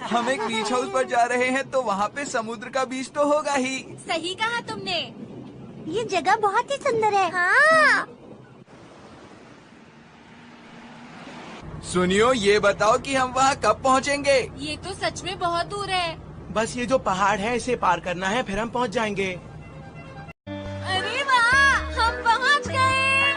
हम एक बीच हाउस पर जा रहे हैं तो वहाँ पे समुद्र का बीच तो होगा ही। सही कहा तुमने। ये जगह बहुत ही सुंदर है। हाँ। सुनियो, ये बताओ कि हम वहाँ कब पहुँचेंगे? ये तो सच में बहुत दूर है। बस ये जो पहाड़ है इसे पार करना है, फिर हम पहुंच जाएंगे। अरे वाह, हम पहुंच गए।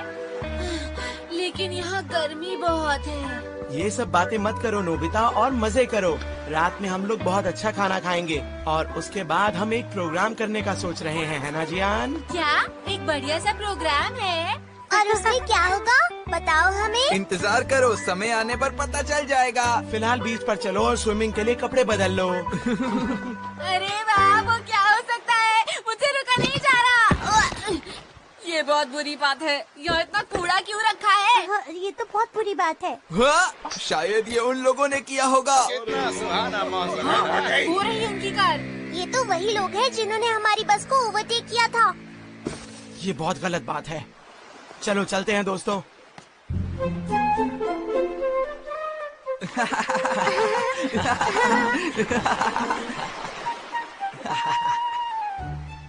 लेकिन यहाँ गर्मी बहुत है। ये सब बातें मत करो नोबिता और मजे करो। रात में हम लोग बहुत अच्छा खाना खाएंगे और उसके बाद हम एक प्रोग्राम करने का सोच रहे हैं, है ना जियान? क्या एक बढ़िया सा प्रोग्राम है? और उसमें क्या होगा बताओ हमें। इंतजार करो, समय आने पर पता चल जाएगा। फिलहाल बीच पर चलो और स्विमिंग के लिए कपड़े बदल लो। अरे वाह, वो क्या हो सकता है? मुझे रुका नहीं जा रहा। ये बहुत बुरी बात है। यहाँ इतना कूड़ा क्यों रखा है? हाँ, ये तो बहुत बुरी बात है। हाँ, शायद ये उन लोगों ने किया होगा। हो रही है उनकी कार। ये तो वही लोग हैं जिन्होंने हमारी बस को ओवरटेक किया था। ये बहुत गलत बात है। चलो चलते हैं दोस्तों।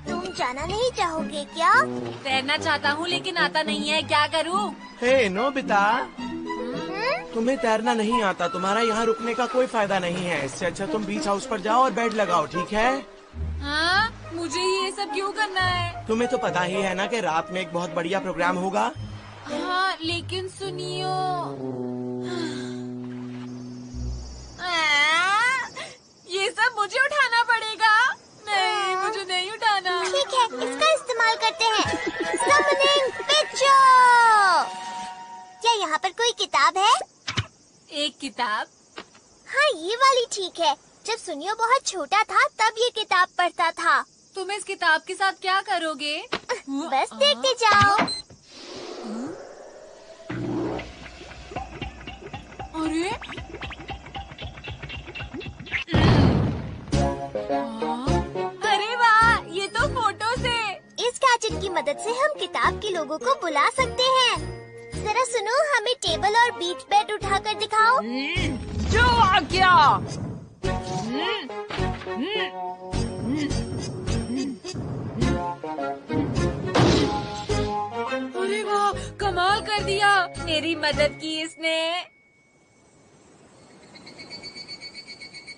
तुम जाना नहीं चाहोगे क्या? तैरना चाहता हूँ लेकिन आता नहीं है, क्या करूँ? हे नोबिता, तुम्हें तैरना नहीं आता, तुम्हारा यहाँ रुकने का कोई फायदा नहीं है। इससे अच्छा तुम बीच हाउस पर जाओ और बेड लगाओ, ठीक है? हाँ, मुझे ही ये सब क्यों करना है? तुम्हें तो पता ही है ना कि रात में एक बहुत बढ़िया प्रोग्राम होगा। हाँ, लेकिन सुनियो। ये सब मुझे उठाना पड़ेगा। नहीं, मुझे नहीं उठाना। ठीक है, इसका इस्तेमाल करते हैं। Summoning picture. क्या यहाँ पर कोई किताब है? एक किताब? हाँ, ये वाली ठीक है। जब सुनियो बहुत छोटा था तब ये किताब पढ़ता था। तुम इस किताब के साथ क्या करोगे? बस देखते जाओ। अरे अरे वाह, ये तो फोटोज है। इस गैजेट की मदद से हम किताब के लोगों को बुला सकते हैं। जरा सुनो, हमें टेबल और बीच बेड उठाकर दिखाओ। जो आज्ञा। अरे वाह, कमाल कर दिया। मेरी मदद की इसने।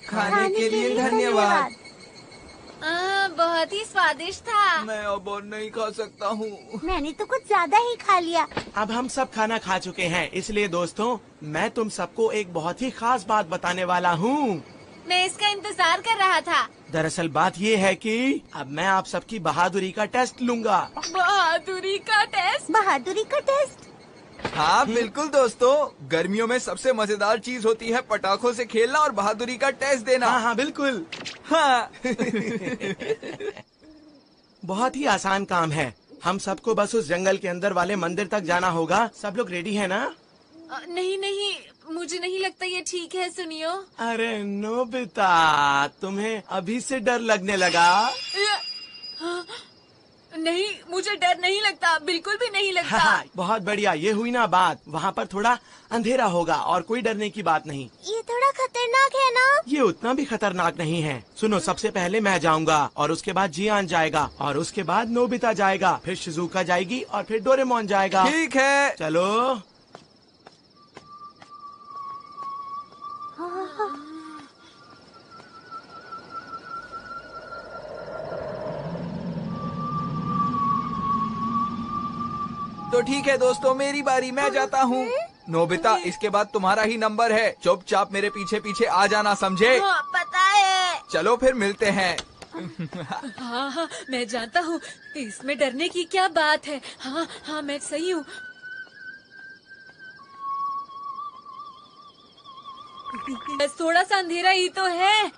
खाने के लिए धन्यवाद। बहुत ही स्वादिष्ट था। मैं अब और नहीं खा सकता हूँ। मैंने तो कुछ ज्यादा ही खा लिया। अब हम सब खाना खा चुके हैं, इसलिए दोस्तों मैं तुम सबको एक बहुत ही खास बात बताने वाला हूँ। मैं इसका इंतजार कर रहा था। दरअसल बात ये है कि अब मैं आप सबकी बहादुरी का टेस्ट लूंगा। बहादुरी का टेस्ट? बहादुरी का टेस्ट? हाँ बिल्कुल दोस्तों, गर्मियों में सबसे मजेदार चीज होती है पटाखों से खेलना और बहादुरी का टेस्ट देना। हाँ हाँ बिल्कुल। हाँ। बहुत ही आसान काम है। हम सबको बस उस जंगल के अंदर वाले मंदिर तक जाना होगा। सब लोग रेडी है ना? नहीं नहीं, मुझे नहीं लगता ये ठीक है। सुनियो। अरे नोबिता, तुम्हें अभी से डर लगने लगा? नहीं, मुझे डर नहीं लगता, बिल्कुल भी नहीं लगता। हाँ, बहुत बढ़िया, ये हुई ना बात। वहाँ पर थोड़ा अंधेरा होगा और कोई डरने की बात नहीं। ये थोड़ा खतरनाक है ना? ये उतना भी खतरनाक नहीं है। सुनो, सबसे पहले मैं जाऊंगा और उसके बाद जियान जाएगा और उसके बाद नोबिता जाएगा, फिर शिजुका जाएगी और फिर डोरेमोन जाएगा। ठीक है, चलो। तो ठीक है दोस्तों, मेरी बारी, मैं जाता हूँ। नोबिता, इसके बाद तुम्हारा ही नंबर है। चुपचाप मेरे पीछे पीछे आ जाना, समझे? हाँ, पता है। चलो फिर मिलते हैं। हाँ हाँ, मैं जानता हूँ, इसमें डरने की क्या बात है। हाँ हाँ, मैं सही हूँ। बस थोड़ा सा अंधेरा ही तो है।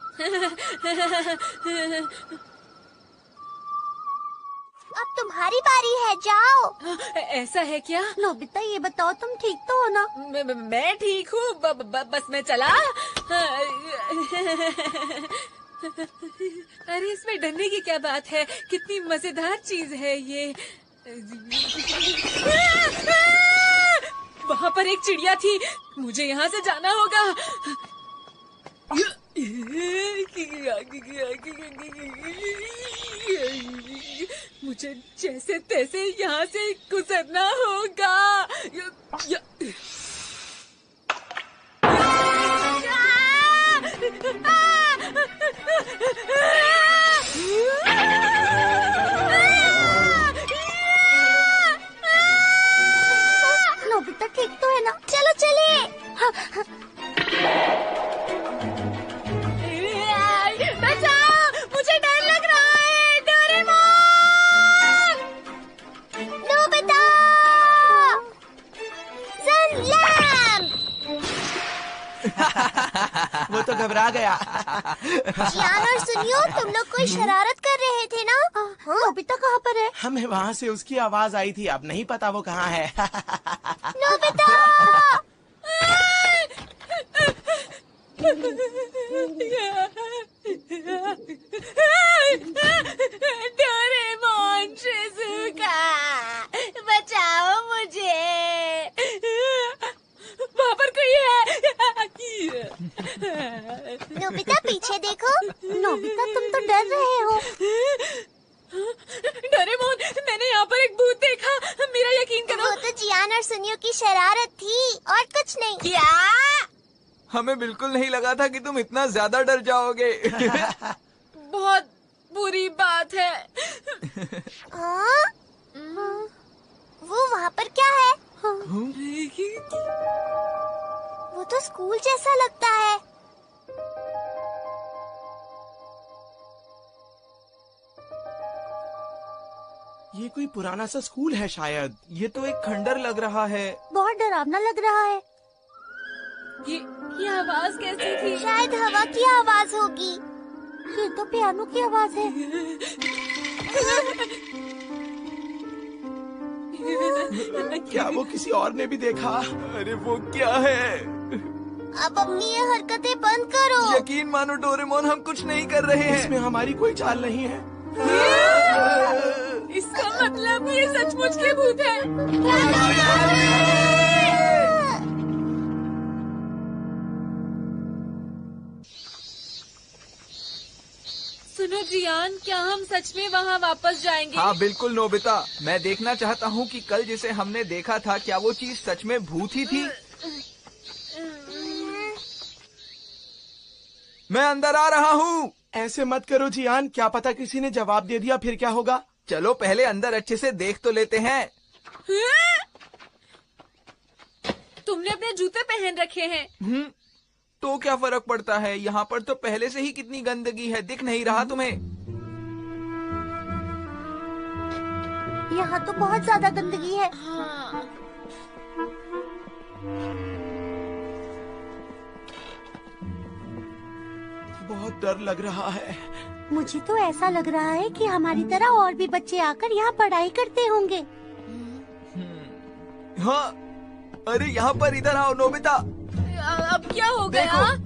अब तुम्हारी बारी है, जाओ। ऐसा है क्या? नोबिता, ये बताओ तुम ठीक तो हो ना? मैं ठीक हूँ, बस मैं चला। अरे इसमें डरने की क्या बात है, कितनी मजेदार चीज है ये। वहाँ पर एक चिड़िया थी, मुझे यहाँ से जाना होगा। मुझे जैसे तैसे यहाँ से गुजरना होगा। नोबिता ठीक तो है ना? चलो चलिए। बचाओ, मुझे डर लग रहा है। डोरेमोन! नोबिता! सनलैम! वो तो घबरा गया। जियान और सुनियो, तुम लोग कोई शरारत कर रहे थे ना? नोबिता कहाँ पर है? हमें वहाँ से उसकी आवाज आई थी, अब नहीं पता वो कहाँ है। नोबिता! डोरेमोन, शिजुका, बचाओ मुझे। वहाँ पर कोई है। नोबिता पीछे देखो। नोबिता तुम तो डर रहे हो। डोरेमोन, मैंने यहाँ पर एक भूत देखा। मेरा यकीन करो। वो तो जियान और सुनियो की शरारत थी और कुछ नहीं। क्या? हमें बिल्कुल नहीं लगा था कि तुम इतना ज्यादा डर जाओगे। बहुत बुरी बात है। हाँ? वो वहाँ पर क्या है? वो तो स्कूल जैसा लगता है। ये कोई पुराना सा स्कूल है शायद। ये तो एक खंडर लग रहा है। बहुत डरावना लग रहा है। ये आवाज कैसी थी? शायद हवा की आवाज होगी। ये तो पियानो की आवाज है। क्या वो किसी और ने भी देखा? अरे वो क्या है? अब अपनी ये हरकतें बंद करो। यकीन मानो डोरेमोन, हम कुछ नहीं कर रहे हैं। इसमें हमारी कोई चाल नहीं है। इसका मतलब ये सचमुच के भूत है। सुनो जियान, क्या हम सच में वहाँ वापस जाएंगे? हाँ बिल्कुल नोबिता, मैं देखना चाहता हूँ कि कल जिसे हमने देखा था क्या वो चीज सच में भूत ही थी। मैं अंदर आ रहा हूँ। ऐसे मत करो जियान, क्या पता किसी ने जवाब दे दिया फिर क्या होगा। चलो पहले अंदर अच्छे से देख तो लेते हैं। तुमने अपने जूते पहन रखे हैं। तो क्या फर्क पड़ता है? यहाँ पर तो पहले से ही कितनी गंदगी है, दिख नहीं रहा तुम्हें? यहाँ तो बहुत ज्यादा गंदगी है। हाँ। बहुत डर लग रहा है। मुझे तो ऐसा लग रहा है कि हमारी तरह और भी बच्चे आकर यहाँ पढ़ाई करते होंगे। हाँ, अरे यहाँ पर इधर आओ नोबिता। अब क्या हो गया?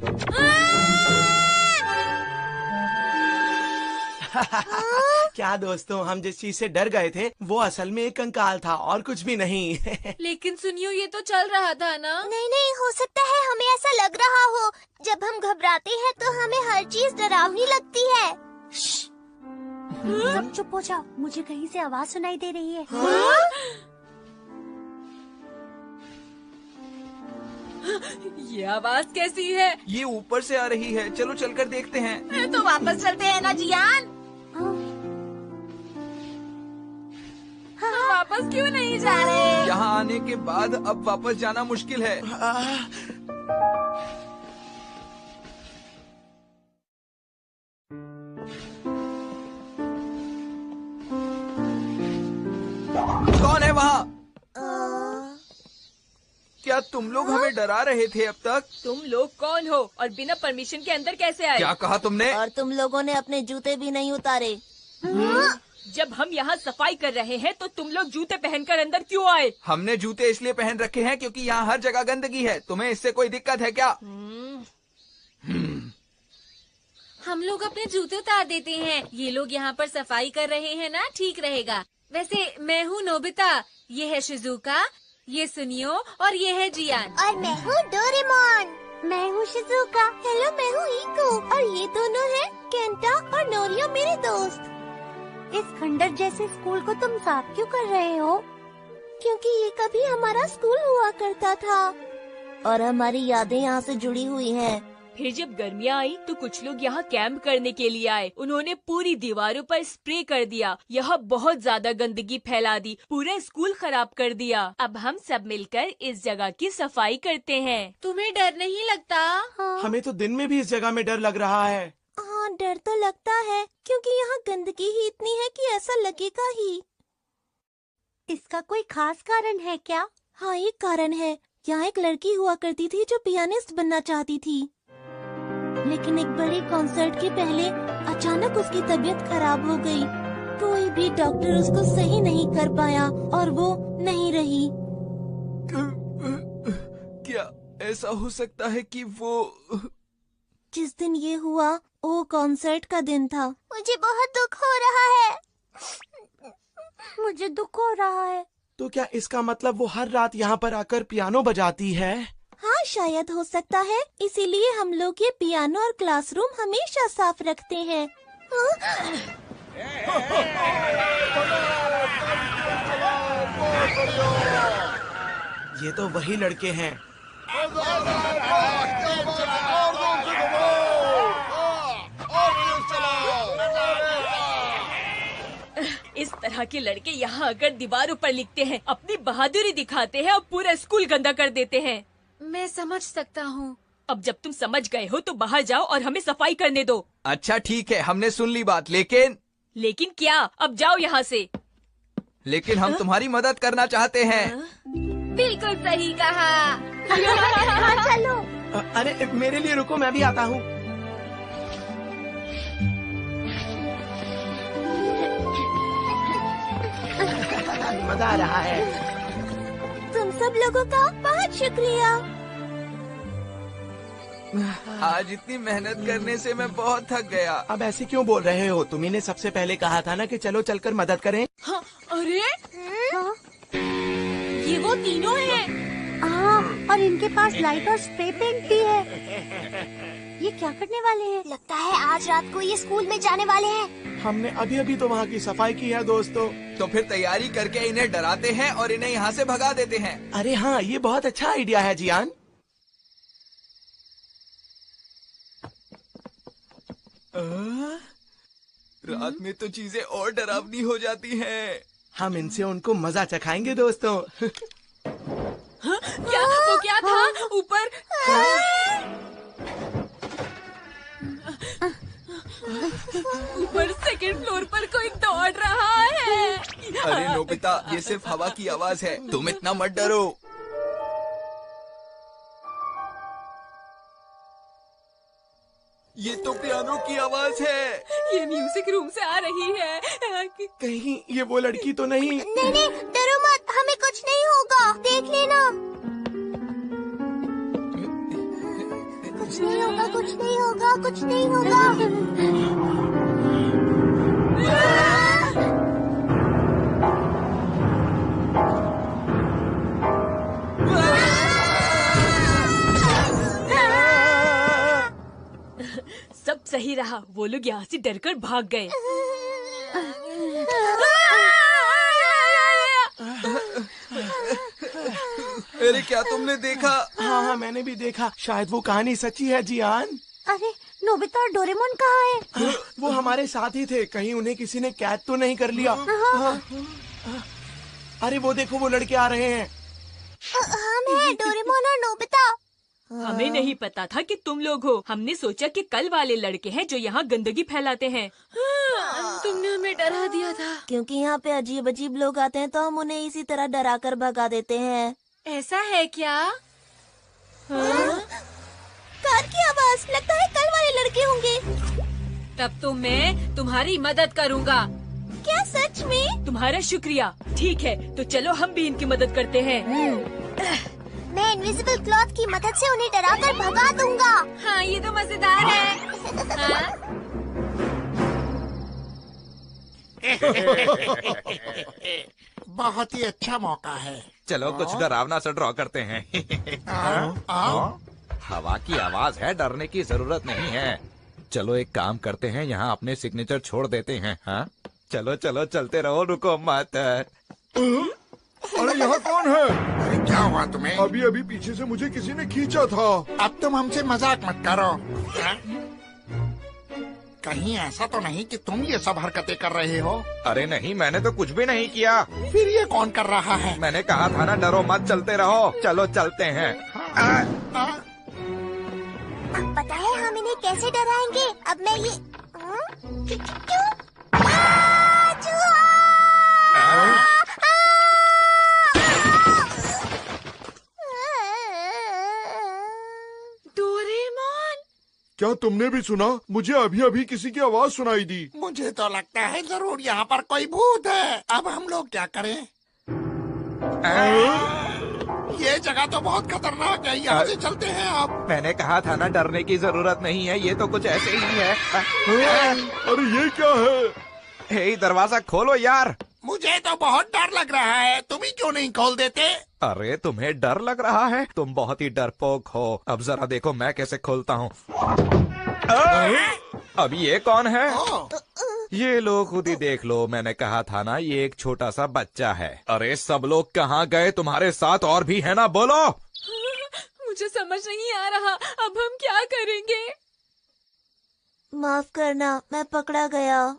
क्या दोस्तों, हम जिस चीज से डर गए थे वो असल में एक कंकाल था और कुछ भी नहीं। लेकिन सुनियो, ये तो चल रहा था ना। नहीं नहीं, हो सकता है हमें ऐसा लग रहा हो। जब हम घबराते हैं तो हमें हर चीज डरावनी लगती है। सब चुप हो जाओ, मुझे कहीं से आवाज सुनाई दे रही है। ये आवाज कैसी है? ये ऊपर से आ रही है, चलो चलकर देखते हैं। तो वापस चलते हैं ना जियान। वापस क्यों नहीं जा रहे? यहाँ आने के बाद अब वापस जाना मुश्किल है। कौन है वहाँ? क्या तुम लोग हमें डरा रहे थे अब तक? तुम लोग कौन हो और बिना परमिशन के अंदर कैसे आए? क्या कहा तुमने? और तुम लोगों ने अपने जूते भी नहीं उतारे। जब हम यहाँ सफाई कर रहे हैं तो तुम लोग जूते पहनकर अंदर क्यों आए? हमने जूते इसलिए पहन रखे हैं क्योंकि यहाँ हर जगह गंदगी है। तुम्हें इससे कोई दिक्कत है क्या? हम लोग अपने जूते उतार देते हैं। ये लोग यहाँ पर सफाई कर रहे हैं ना, ठीक रहेगा। वैसे मैं हूँ नोबिता, ये है शिजुका, ये सुनियो और ये है जियान। और मैं हूँ डोरेमोन। मैं हूँ शिजुका। हेलो, मैं हूँ इको। और ये दोनों हैं केंटा और नोरियो, मेरे दोस्त। इस खंडर जैसे स्कूल को तुम साफ क्यों कर रहे हो? क्योंकि ये कभी हमारा स्कूल हुआ करता था और हमारी यादें यहाँ से जुड़ी हुई हैं। फिर जब गर्मियाँ आई तो कुछ लोग यहाँ कैंप करने के लिए आए। उन्होंने पूरी दीवारों पर स्प्रे कर दिया। यह बहुत ज्यादा गंदगी फैला दी, पूरा स्कूल खराब कर दिया। अब हम सब मिलकर इस जगह की सफाई करते हैं। तुम्हें डर नहीं लगता? हमें तो दिन में भी इस जगह में डर लग रहा है। हाँ, डर तो लगता है क्योंकि यहाँ गंदगी ही इतनी है कि ऐसा लगेगा ही। इसका कोई खास कारण है क्या? हाँ, एक कारण है। यहाँ एक लड़की हुआ करती थी जो पियानिस्ट बनना चाहती थी, लेकिन एक बड़े कॉन्सर्ट के पहले अचानक उसकी तबीयत खराब हो गई। कोई भी डॉक्टर उसको सही नहीं कर पाया और वो नहीं रही। क्या ऐसा हो सकता है कि वो... जिस दिन ये हुआ वो कॉन्सर्ट का दिन था। मुझे बहुत दुख हो रहा है। मुझे दुख हो रहा है। तो क्या इसका मतलब वो हर रात यहाँ पर आकर पियानो बजाती है? हाँ, शायद हो सकता है। इसीलिए हम लोग ये पियानो और क्लासरूम हमेशा साफ रखते हैं। ये तो वही लड़के हैं। इस तरह के लड़के यहाँ आकर दीवारों पर लिखते हैं, अपनी बहादुरी दिखाते हैं और पूरा स्कूल गंदा कर देते हैं। मैं समझ सकता हूँ। अब जब तुम समझ गए हो तो बाहर जाओ और हमें सफाई करने दो। अच्छा ठीक है, हमने सुन ली बात, लेकिन क्या? अब जाओ यहाँ से। लेकिन हम तुम्हारी मदद करना चाहते हैं। बिल्कुल सही कहा। हाँ, चलो। अरे मेरे लिए रुको, मैं भी आता हूँ। मजा आ रहा है। तुम सब लोगों का बहुत शुक्रिया। आज इतनी मेहनत करने से मैं बहुत थक गया। अब ऐसे क्यों बोल रहे हो? तुम्ही ने सबसे पहले कहा था ना कि चलो चलकर मदद करें। हाँ, अरे हाँ? ये वो तीनों हैं। हाँ, और इनके पास लाइट और स्प्रे पेंट भी है। ये क्या करने वाले हैं? लगता है आज रात को ये स्कूल में जाने वाले हैं। हमने अभी अभी तो वहाँ की सफाई की है दोस्तों। तो फिर तैयारी करके इन्हें डराते हैं और इन्हें यहाँ से भगा देते हैं। अरे हाँ, ये बहुत अच्छा आइडिया है जियान। रात में तो चीजें और डरावनी हो जाती हैं। हम इनसे उनको मजा चखाएंगे दोस्तों। क्या वो क्या था ऊपर? ऊपर सेकंड फ्लोर पर कोई दौड़ रहा है। अरे नोबिता, ये सिर्फ हवा की आवाज है, तुम इतना मत डरो। ये तो पियानो की आवाज है। ये म्यूजिक रूम से आ रही है। कहीं ये वो लड़की तो नहीं? नहीं नहीं, डरो मत, हमें कुछ नहीं होगा, देख लेना। कुछ नहीं होगा, कुछ नहीं होगा, कुछ नहीं होगा। सब सही रहा, वो लोग यहाँ से डरकर भाग गए। अरे क्या तुमने देखा? हाँ हाँ, मैंने भी देखा। शायद वो कहानी सच्ची है जियान। अरे नोबिता और डोरेमोन कहाँ है? वो हमारे साथ ही थे, कहीं उन्हें किसी ने कैद तो नहीं कर लिया। अरे वो देखो, वो लड़के आ रहे हैं। हम हैं डोरेमोन और नोबिता। हमें नहीं पता था कि तुम लोग हो। हमने सोचा कि कल वाले लड़के हैं जो यहाँ गंदगी फैलाते हैं। तुमने हमें डरा दिया था। क्योंकि यहाँ पे अजीब अजीब लोग आते हैं तो हम उन्हें इसी तरह डरा कर भगा देते हैं। ऐसा है क्या? कार की आवाज, लगता है कल वाले लड़के होंगे। तब तो मैं तुम्हारी मदद करूँगा। क्या सच में? तुम्हारा शुक्रिया। ठीक है, तो चलो हम भी इनकी मदद करते हैं। मैं इनविजिबल क्लॉथ की मदद से उन्हें डराकर भगा दूंगा। हाँ, ये तो मजेदार है। हाँ? बहुत ही अच्छा मौका है। चलो कुछ डरावना सा ड्रॉ करते हैं। हवा की आवाज है, डरने की जरूरत नहीं है। चलो एक काम करते हैं, यहाँ अपने सिग्नेचर छोड़ देते हैं। हाँ चलो चलो चलते रहो, रुको मत। अरे यहाँ कौन है? अरे क्या हुआ तुम्हें? अभी अभी पीछे से मुझे किसी ने खींचा था। अब तुम हमसे मजाक मत करो। हाँ? कहीं ऐसा तो नहीं कि तुम ये सब हरकतें कर रहे हो? अरे नहीं, मैंने तो कुछ भी नहीं किया। फिर ये कौन कर रहा है? मैंने कहा था ना, डरो मत, चलते रहो। चलो चलते हैं। पता है हम इन्हें कैसे डराएंगे? अब मैं ये क्यों? डोरेमोन, क्या तुमने भी सुना? मुझे अभी अभी किसी की आवाज सुनाई दी। मुझे तो लगता है जरूर यहाँ पर कोई भूत है। अब हम लोग क्या करें? ये जगह तो बहुत खतरनाक है, यहाँ से चलते हैं अब। मैंने कहा था ना, डरने की जरूरत नहीं है, ये तो कुछ ऐसे ही है। अरे ये क्या है? हे, दरवाजा खोलो यार। मुझे तो बहुत डर लग रहा है, तुम ही क्यों नहीं खोल देते? अरे तुम्हें डर लग रहा है? तुम बहुत ही डरपोक हो। अब जरा देखो मैं कैसे खोलता हूँ। अब ये कौन है? ये लो, खुद ही देख लो। मैंने कहा था ना, ये एक छोटा सा बच्चा है। अरे सब लोग कहाँ गए? तुम्हारे साथ और भी है ना, बोलो। मुझे समझ नहीं आ रहा, अब हम क्या करेंगे? माफ करना, मैं पकड़ा गया।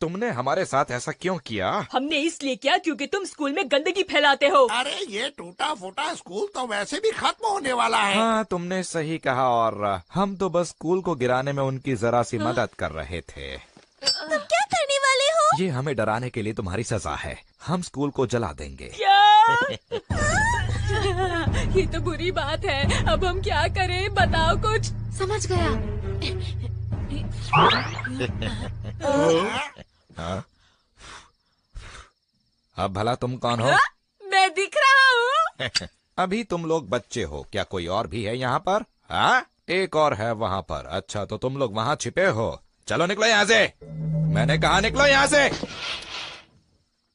तुमने हमारे साथ ऐसा क्यों किया? हमने इसलिए किया क्योंकि तुम स्कूल में गंदगी फैलाते हो। अरे ये टूटा फूटा स्कूल तो वैसे भी खत्म होने वाला है। हाँ तुमने सही कहा, और हम तो बस स्कूल को गिराने में उनकी जरा सी मदद कर रहे थे। तुम क्या करने वाले हो? ये हमें डराने के लिए तुम्हारी सजा है। हम स्कूल को जला देंगे। क्या? ये तो बुरी बात है। अब हम क्या करें, बताओ कुछ। समझ गया। हाँ? अब भला तुम कौन हो? मैं दिख रहा हूँ। अभी तुम लोग बच्चे हो, क्या कोई और भी है यहाँ पर? हाँ, एक और है वहाँ पर। अच्छा, तो तुम लोग वहाँ छिपे हो। चलो निकलो यहाँ से। मैंने कहा निकलो यहाँ से।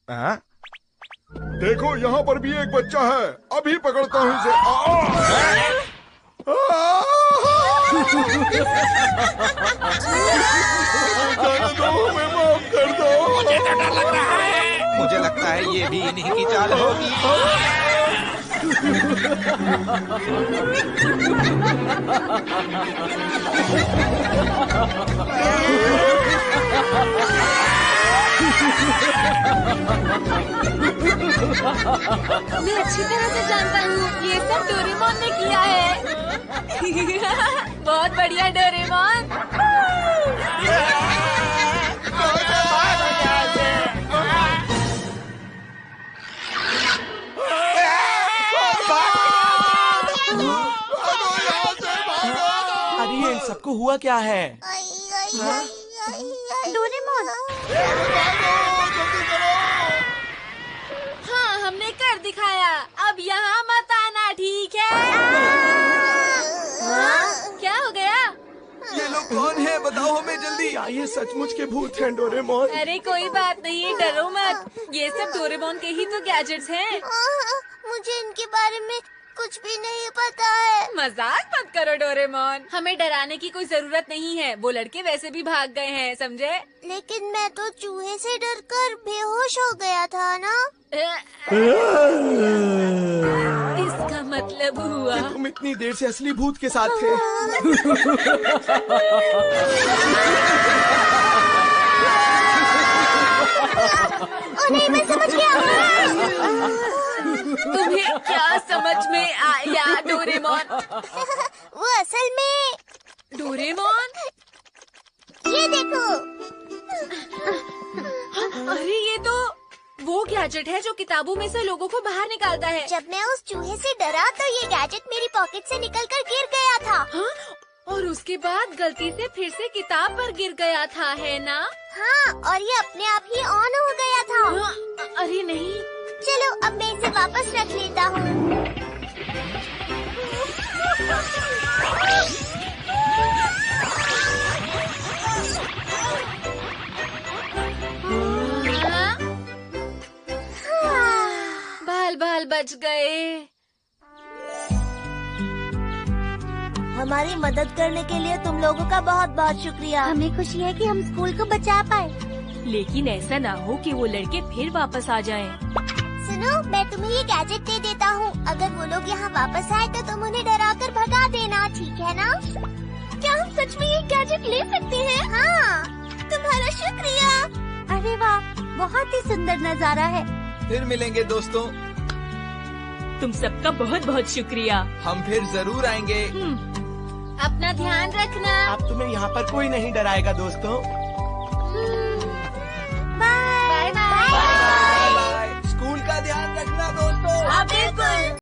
हाँ? देखो यहाँ पर भी एक बच्चा है, अभी पकड़ता हूँ इसे। जाने दो, हमें माफ कर दो। मुझे तो डर लग रहा है। मुझे लगता है ये भी इन्हीं की चाल होगी। मैं अच्छी तरह से जानता हूँ, ये सब डोरेमोन ने किया है। बहुत बढ़िया डोरेमोन। अरे इन सबको हुआ क्या है? डोरेमोन, हाँ, हमने कर दिखाया। अब यहाँ मत आना, ठीक है? क्या हो गया? ये लोग कौन है? बताओ हमें जल्दी। क्या ये सचमुच के भूत हैं डोरेमोन? अरे कोई बात नहीं, डरो मत। ये सब डोरेमोन के ही तो गैजेट्स हैं। मुझे इनके बारे में कुछ भी नहीं पता है। मजाक मत करो डोरेमोन, हमें डराने की कोई जरूरत नहीं है। वो लड़के वैसे भी भाग गए हैं, समझे? लेकिन मैं तो चूहे से डरकर बेहोश हो गया था ना। इसका मतलब हुआ कि तुम इतनी देर से असली भूत के साथ थे। ओ नहीं, मैं समझ गया। तुम्हें क्या समझ में आया डोरेमोन? वो असल में डोरेमोन, ये देखो। अरे ये तो वो गैजेट है जो किताबों में से लोगों को बाहर निकालता है। जब मैं उस चूहे से डरा तो ये गैजेट मेरी पॉकेट से निकलकर गिर गया था। हाँ? और उसके बाद गलती से फिर से किताब पर गिर गया था, है ना? हाँ, और ये अपने आप ही ऑन हो गया था। हाँ, अरे नहीं। चलो अब मैं इसे वापस रख लेता हूँ। बाल बाल बच गए। हमारी मदद करने के लिए तुम लोगों का बहुत बहुत शुक्रिया। हमें खुशी है कि हम स्कूल को बचा पाए। लेकिन ऐसा ना हो कि वो लड़के फिर वापस आ जाएं। सुनो, मैं तुम्हें ये गैजेट दे देता हूँ। अगर वो लोग यहाँ वापस आए तो तुम उन्हें डरा कर भगा देना, ठीक है ना? क्या हम सच में ये गैजेट ले सकते हैं? हाँ, तुम्हारा शुक्रिया। अरे वाह, बहुत ही सुंदर नजारा है। फिर मिलेंगे दोस्तों। तुम सबका बहुत बहुत शुक्रिया। हम फिर जरूर आएंगे। अपना ध्यान रखना। अब तुम्हें यहाँ पर कोई नहीं डराएगा दोस्तों। Bye bye bye. Bye. School का ध्यान रखना दोस्तों। हाँ बिल्कुल।